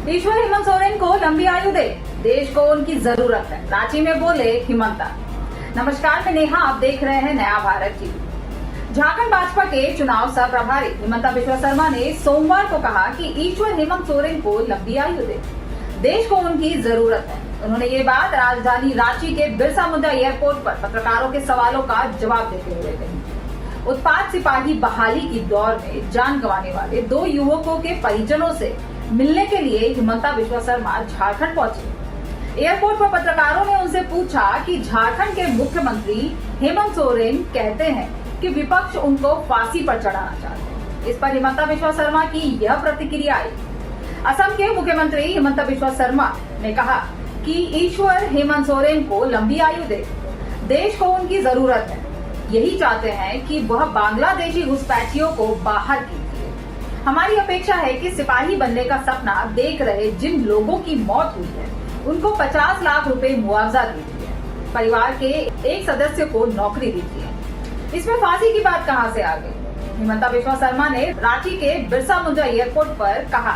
ईश्वर हेमंत सोरेन को लंबी आयु दे, देश को उनकी जरूरत है, रांची में बोले हिमंता। नमस्कार, मैं नेहा, आप देख रहे हैं नया भारत टीवी। झारखंड भाजपा के चुनाव सह प्रभारी हिमंता बिश्वा शर्मा ने सोमवार को कहा कि ईश्वर हेमंत सोरेन को लंबी आयु दे, देश को उनकी जरूरत है। उन्होंने ये बात राजधानी रांची के बिरसा मुंडा एयरपोर्ट पर पत्रकारों के सवालों का जवाब देते हुए कही। उत्पाद सिपाही बहाली की दौड़ में जान गंवाने वाले 2 युवकों के परिजनों से मिलने के लिए हिमंता बिश्वा शर्मा झारखंड पहुंचे। एयरपोर्ट पर पत्रकारों ने उनसे पूछा कि झारखंड के मुख्यमंत्री हेमंत सोरेन कहते हैं कि विपक्ष उनको फांसी पर चढ़ाना चाहते हैं। इस पर हिमंता बिश्वा शर्मा की यह प्रतिक्रिया आई। असम के मुख्यमंत्री हिमंता बिश्वा शर्मा ने कहा कि ईश्वर हेमंत सोरेन को लंबी आयु दे, देश को उनकी जरूरत है। यही चाहते हैं कि वह बांग्लादेशी घुसपैठियों को बाहर कीजिए। हमारी अपेक्षा है कि सिपाही बनने का सपना देख रहे जिन लोगों की मौत हुई है उनको 50 लाख रुपए मुआवजा दीजिए, परिवार के एक सदस्य को नौकरी दीजिए। इसमें फांसी की बात कहां से आ गई? हिमंता बिश्वा शर्मा ने रांची के बिरसा मुंडा एयरपोर्ट पर कहा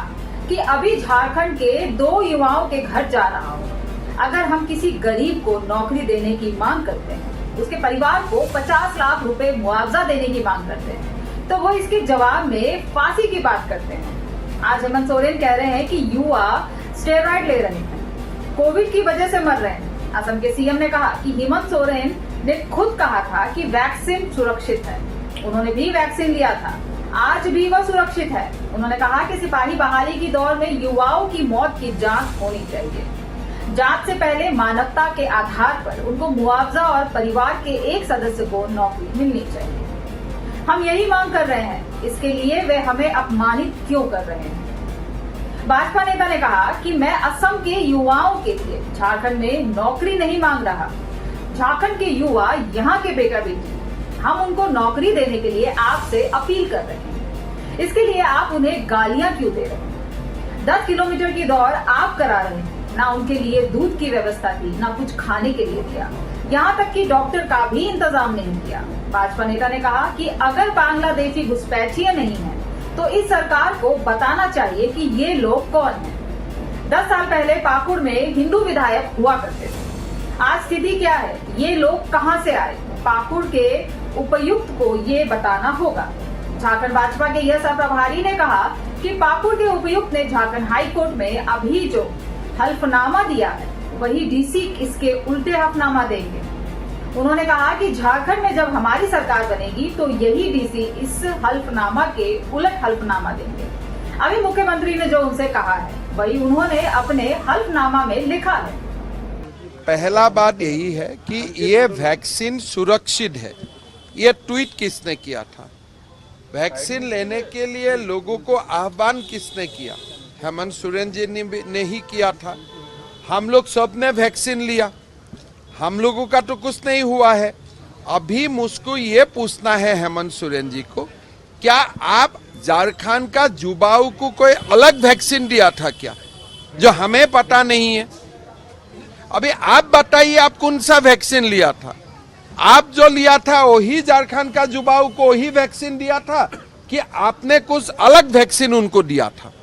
कि अभी झारखंड के 2 युवाओं के घर जा रहा हूँ। अगर हम किसी गरीब को नौकरी देने की मांग करते हैं, उसके परिवार को 50 लाख रुपए मुआवजा देने की मांग करते हैं, तो वो इसके जवाब में फांसी की बात करते हैं। आज हेमंत सोरेन कह रहे हैं कि युवा स्टेरॉइड ले रहे हैं, कोविड की वजह से मर रहे हैं। असम के सीएम ने कहा कि हेमंत सोरेन ने खुद कहा था कि वैक्सीन सुरक्षित है। उन्होंने भी वैक्सीन लिया था, आज भी वह सुरक्षित है। उन्होंने कहा कि सिपाही बहाली की दौड़ में युवाओं की मौत की जांच होनी चाहिए। जांच से पहले मानवता के आधार पर उनको मुआवजा और परिवार के एक सदस्य को नौकरी मिलनी चाहिए। हम यही मांग कर रहे हैं, इसके लिए वे हमें अपमानित क्यों कर रहे हैं? भाजपा नेता ने कहा कि मैं असम के युवाओं के लिए झारखंड में नौकरी नहीं मांग रहा। झारखंड के युवा यहाँ के बेटा बेटी, हम उनको नौकरी देने के लिए आपसे अपील कर रहे हैं। इसके लिए आप उन्हें गालियां क्यों दे रहे हैं? 10 किलोमीटर की दौड़ आप करा रहे हैं, ना उनके लिए दूध की व्यवस्था की, ना कुछ खाने के लिए दिया, यहाँ तक कि डॉक्टर का भी इंतजाम नहीं किया। भाजपा नेता ने कहा कि अगर बांग्लादेशी घुसपैठिए नहीं है तो इस सरकार को बताना चाहिए कि ये लोग कौन हैं। 10 साल पहले पाकुड़ में हिंदू विधायक हुआ करते थे। आज स्थिति क्या है? ये लोग कहां से आए? पाकुड़ के उपायुक्त को ये बताना होगा। झारखंड भाजपा के यह सह प्रभारी ने कहा कि पाकुड़ के उपायुक्त ने झारखंड हाई कोर्ट में अभी जो हल्फनामा दिया है वही डीसी इसके उल्टे हल्फनामा देंगे। उन्होंने कहा कि झारखंड में जब हमारी सरकार बनेगी तो यही डीसी इस हल्फनामा के उलट हल्फनामा देंगे। अभी मुख्यमंत्री ने जो उनसे कहा है वही उन्होंने अपने हल्फनामा में लिखा है। पहला बात यही है कि ये वैक्सीन सुरक्षित है। ये ट्वीट किसने किया था? वैक्सीन लेने के लिए लोगों को आह्वान किसने किया? हेमंत सोरेन जी ने ही किया था। हम लोग सब ने वैक्सीन लिया, हम लोगों का तो कुछ नहीं हुआ है। अभी मुझको ये पूछना है हेमंत सोरेन जी को, क्या आप झारखंड का युवाओं को कोई अलग वैक्सीन दिया था क्या, जो हमें पता नहीं है? अभी आप बताइए, आप कौन सा वैक्सीन लिया था? आप जो लिया था वही झारखंड का युवाओं को वही वैक्सीन दिया था कि आपने कुछ अलग वैक्सीन उनको दिया था?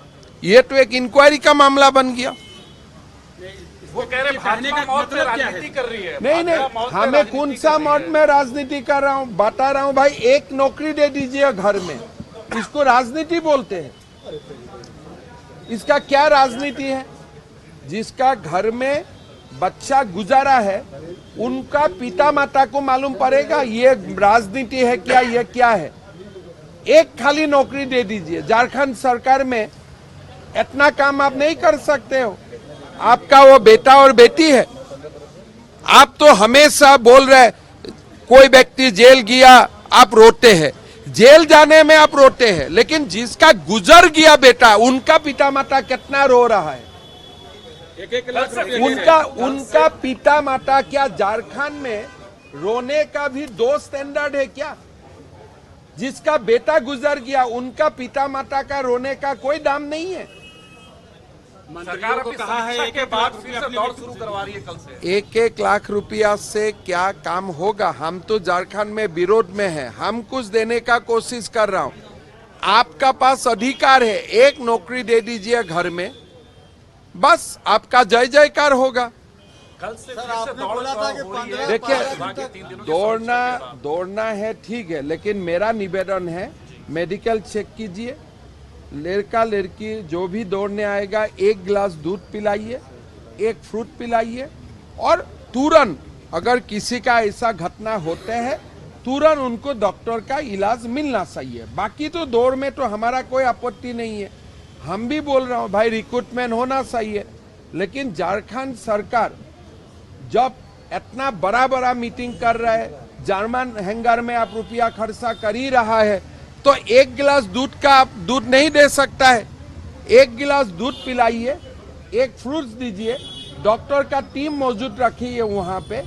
ये तो एक इंक्वायरी का मामला बन गया। वो कह रहे भाजपा मौत में राजनीति कर रही है। नहीं, हमें कौन सा मौत में राजनीति कर रहा हूँ? बता रहा हूँ भाई, एक नौकरी दे दीजिए घर में, इसको राजनीति बोलते हैं? इसका क्या राजनीति है? जिसका घर में बच्चा गुजारा है उनका पिता माता को मालूम पड़ेगा ये राजनीति है क्या, ये क्या है? एक खाली नौकरी दे दीजिए। झारखंड सरकार में इतना काम आप नहीं कर सकते हो। आपका वो बेटा और बेटी है। आप तो हमेशा बोल रहे कोई व्यक्ति जेल गया आप रोते हैं, जेल जाने में आप रोते हैं, लेकिन जिसका गुजर गया बेटा उनका पिता माता कितना रो रहा है? उनका पिता माता, क्या झारखंड में रोने का भी 2 स्टैंडर्ड है क्या? जिसका बेटा गुजर गया उनका पिता माता का रोने का कोई दाम नहीं है। सरकार को कहा है के बाद फिर से दौड़ शुरू करवा रही है कल से। 1-1 लाख रुपया से क्या काम होगा? हम तो झारखंड में विरोध में हैं, हम कुछ देने का कोशिश कर रहा हूं। आपका पास अधिकार है, एक नौकरी दे दीजिए घर में, बस आपका जय जयकार होगा। कल से सर, फिर से आपने दौड़ बोला था कि हो रही है। 15 देखिए दौड़ना है ठीक है, लेकिन मेरा निवेदन है मेडिकल चेक कीजिए, लड़का लड़की जो भी दौड़ने आएगा 1 गिलास दूध पिलाइए, 1 फ्रूट पिलाइए, और तुरंत अगर किसी का ऐसा घटना होते हैं तुरंत उनको डॉक्टर का इलाज मिलना चाहिए। बाकी तो दौड़ में तो हमारा कोई आपत्ति नहीं है, हम भी बोल रहा हूँ भाई रिक्रूटमेंट होना चाहिए, लेकिन झारखंड सरकार जब इतना बड़ा मीटिंग कर रहा है, जर्मन हैंगर में आप रुपया खर्चा कर ही रहा है, तो 1 गिलास दूध का आप दूध नहीं दे सकता है। 1 गिलास दूध पिलाइए, 1 फ्रूट्स दीजिए, डॉक्टर का टीम मौजूद रखिए वहां पे,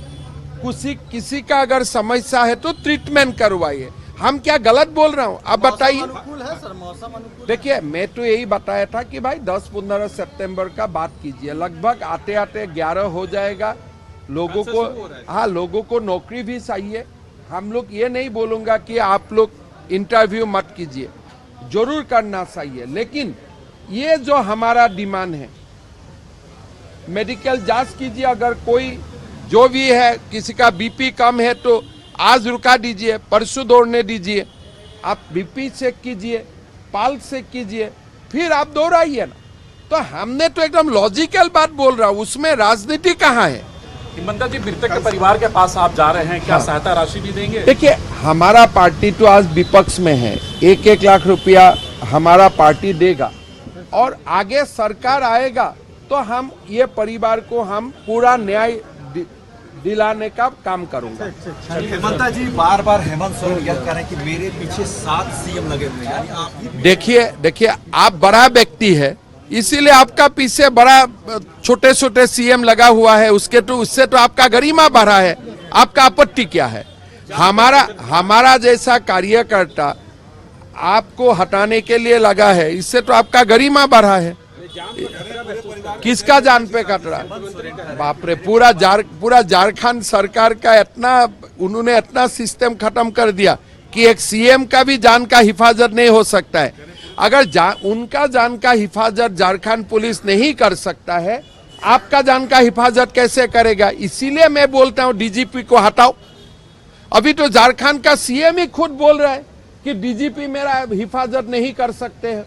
किसी का अगर समस्या है तो ट्रीटमेंट करवाइए। हम क्या गलत बोल रहा हूं, आप बताइए। अनुकूल है सर, मौसम अनुकूल। देखिए मैं तो यही बताया था कि भाई 10-15 सितंबर का बात कीजिए, लगभग आते आते 11 हो जाएगा। लोगों को लोगों को नौकरी भी चाहिए। हम लोग ये नहीं बोलूंगा कि आप लोग इंटरव्यू मत कीजिए, जरूर करना चाहिए, लेकिन ये जो हमारा डिमांड है मेडिकल जांच कीजिए। अगर कोई जो भी है किसी का बीपी कम है तो आज रुका दीजिए, परसों दौड़ने दीजिए, आप बीपी चेक कीजिए, पल्स चेक कीजिए, फिर आप दौड़ाइए ना। तो हमने तो एकदम लॉजिकल बात बोल रहा हूं, उसमें राजनीति कहाँ है। हिमंता जी, मृतक के परिवार के पास आप जा रहे हैं, क्या सहायता राशि भी देंगे? देखिए हमारा पार्टी तो आज विपक्ष में है, 1-1 लाख रुपया हमारा पार्टी देगा, और आगे सरकार आएगा तो हम ये परिवार को हम पूरा न्याय दिलाने का काम करूंगा। हेमंता जी बार बार हेमंत सोरेन यह कह रहे हैं कि मेरे पीछे 7 सीएम लगे हुए हैं, यानी आप देखिए आप बड़ा व्यक्ति है, इसीलिए आपका पीछे बड़ा छोटे छोटे सीएम लगा हुआ है, उससे तो आपका गरिमा बढ़ा है। आपका आपत्ति क्या है? हमारा जैसा कार्यकर्ता आपको हटाने के लिए लगा है, इससे तो आपका गरिमा बढ़ा है। किसका जान पे खतरा? बाप रे, पूरा झारखंड सरकार का उन्होंने इतना सिस्टम खत्म कर दिया कि एक सीएम का भी जान का हिफाजत नहीं हो सकता है। अगर उनका जान का हिफाजत झारखंड पुलिस नहीं कर सकता है, आपका जान का हिफाजत कैसे करेगा? इसीलिए मैं बोलता हूं डीजीपी को हटाओ। अभी तो झारखंड का सीएम ही खुद बोल रहा है कि डीजीपी मेरा हिफाजत नहीं कर सकते हैं।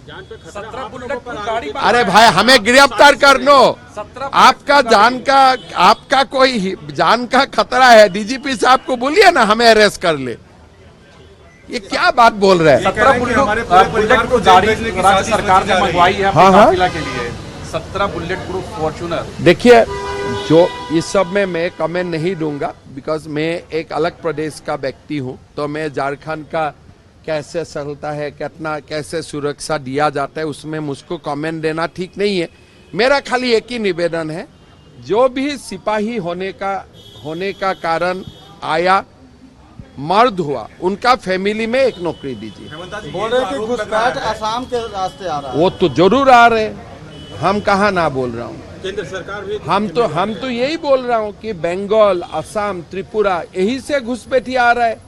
17 बुलेट गाड़ी अरे भाई हमें गिरफ्तार कर लो, आपका कोई जान का खतरा है, डीजीपी साहब को बोलिए ना हमें अरेस्ट कर ले। ये क्या बात बोल रहे हैं? 17 बुलेट को गाड़ी राज्य सरकार ने मंगवाई है अपने काफिला के लिए, 17 बुलेट प्रूफ फॉर्च्यूनर। देखिए जो इस सब में मैं कमेंट नहीं दूंगा, बिकॉज मैं एक अलग प्रदेश का व्यक्ति हूं, तो मैं झारखंड का कैसे चलता है, कितना कैसे सुरक्षा दिया जाता है, उसमें मुझको कमेंट देना ठीक नहीं है। मेरा खाली एक ही निवेदन है, जो भी सिपाही होने का कारण आया, मर्द हुआ, उनका फैमिली में एक नौकरी दीजिए। बोल रहे कि घुसपैठ आसाम के रास्ते आ रहा है। वो तो जरूर आ रहे, हम कहाँ ना बोल रहा हूँ। केंद्र सरकार भी हम तो यही बोल रहा हूँ कि बंगाल, असम, त्रिपुरा, यही से घुसपैठी आ रहा है।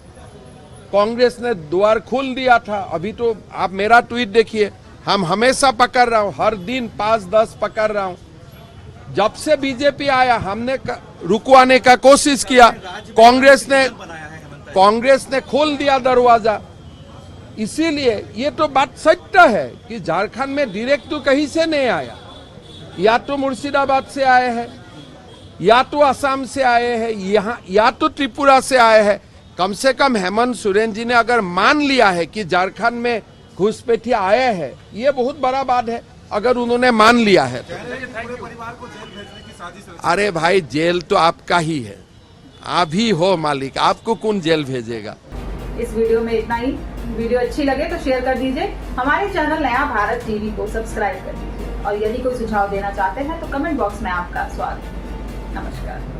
कांग्रेस ने द्वार खोल दिया था, अभी तो आप मेरा ट्वीट देखिए, हम हमेशा पकड़ रहा हूँ, हर दिन 5-10 पकड़ रहा हूँ। जब से बीजेपी आया हमने रुकवाने का कोशिश किया, कांग्रेस ने खोल दिया दरवाजा। इसीलिए ये तो बात सत्य है कि झारखंड में डायरेक्ट तो कहीं से नहीं आया, या तो मुर्शिदाबाद से आए हैं, या तो असम से आए हैं, यहाँ या तो त्रिपुरा से आए हैं। कम से कम हेमंत सोरेन जी ने अगर मान लिया है कि झारखंड में घुसपैठिया आए हैं, ये बहुत बड़ा बात है। अगर उन्होंने मान लिया है तो अरे भाई जेल तो आपका ही है, आप ही हो मालिक, आपको कौन जेल भेजेगा। इस वीडियो में इतना ही। वीडियो अच्छी लगे तो शेयर कर दीजिए, हमारे चैनल नया भारत टीवी को सब्सक्राइब कर दीजिए, और यदि कोई सुझाव देना चाहते हैं तो कमेंट बॉक्स में आपका स्वागत है। नमस्कार।